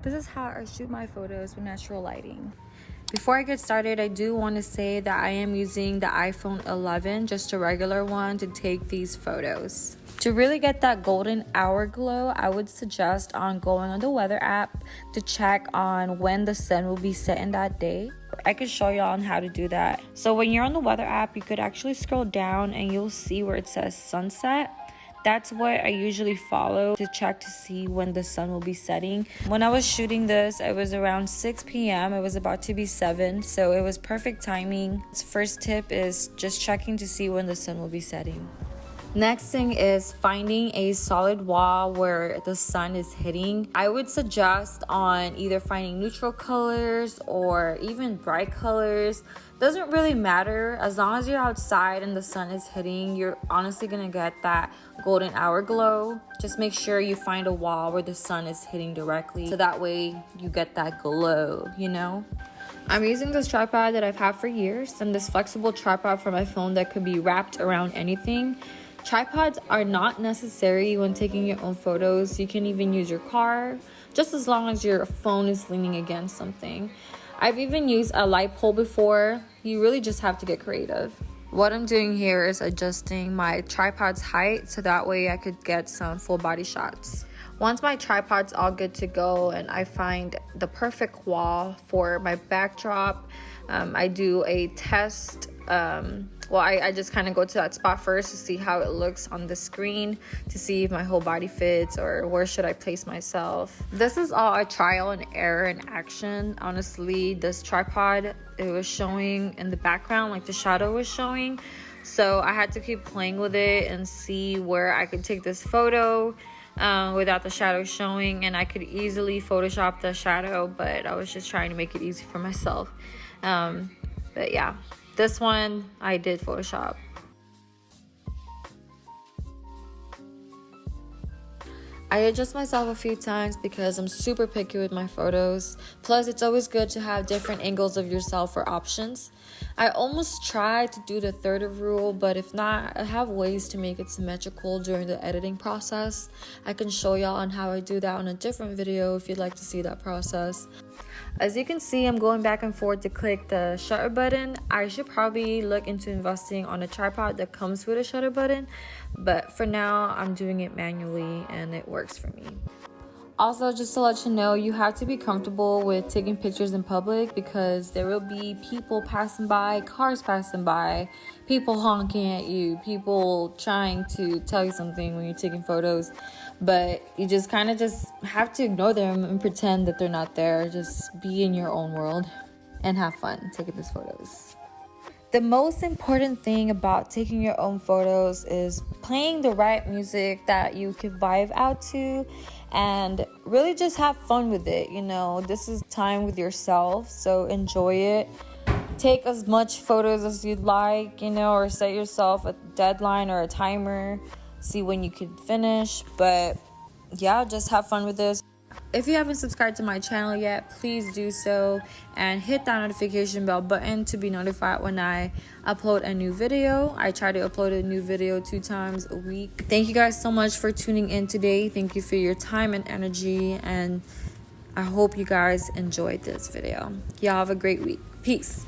This is how I shoot my photos with natural lighting. Before I get started, I do want to say that I am using the iPhone 11, just a regular one, to take these photos. To really get that golden hour glow, I would suggest on going on the weather app to check on when the sun will be setting that day. I could show y'all on how to do that. So when you're on the weather app, you could actually scroll down and you'll see where it says sunset. That's what I usually follow to check to see when the sun will be setting. When I was shooting this, it was around 6 p.m. It was about to be 7, so it was perfect timing. First tip is just checking to see when the sun will be setting. Next thing is finding a solid wall where the sun is hitting. I would suggest on either finding neutral colors or even bright colors. Doesn't really matter, as long as you're outside and the sun is hitting, you're honestly gonna get that golden hour glow. Just make sure you find a wall where the sun is hitting directly, so that way you get that glow, you know? I'm using this tripod that I've had for years, and this flexible tripod for my phone that could be wrapped around anything. Tripods are not necessary when taking your own photos. You can even use your car, just as long as your phone is leaning against something. I've even used a light pole before. You really just have to get creative. What I'm doing here is adjusting my tripod's height so that way I could get some full body shots. Once my tripod's all good to go and I find the perfect wall for my backdrop, I do a test. I just kind of go to that spot first to see how it looks on the screen, to see if my whole body fits or where should I place myself. This is all a trial and error in action. Honestly, this tripod, it was showing in the background, like the shadow was showing. So I had to keep playing with it and see where I could take this photo without the shadow showing, and I could easily Photoshop the shadow, but I was just trying to make it easy for myself. But yeah, this one I did Photoshop. I adjust myself a few times because I'm super picky with my photos. Plus, it's always good to have different angles of yourself for options. I almost tried to do the 30 rule, but if not, I have ways to make it symmetrical during the editing process. I can show y'all on how I do that on a different video if you'd like to see that process. As you can see, I'm going back and forth to click the shutter button. I should probably look into investing on a tripod that comes with a shutter button, but for now, I'm doing it manually and it works for me. Also, just to let you know, you have to be comfortable with taking pictures in public because there will be people passing by, cars passing by, people honking at you, people trying to tell you something when you're taking photos. But you just kind of just have to ignore them and pretend that they're not there. Just be in your own world and have fun taking these photos. The most important thing about taking your own photos is playing the right music that you can vibe out to and really just have fun with it. You know, this is time with yourself, so enjoy it. Take as much photos as you'd like, you know, or set yourself a deadline or a timer. See when you can finish, but yeah, just have fun with this. If you haven't subscribed to my channel yet, please do so and hit that notification bell button to be notified when I upload a new video. I try to upload a new video 2 times a week. Thank you guys so much for tuning in today. Thank you for your time and energy, and I hope you guys enjoyed this video. Y'all have a great week. Peace.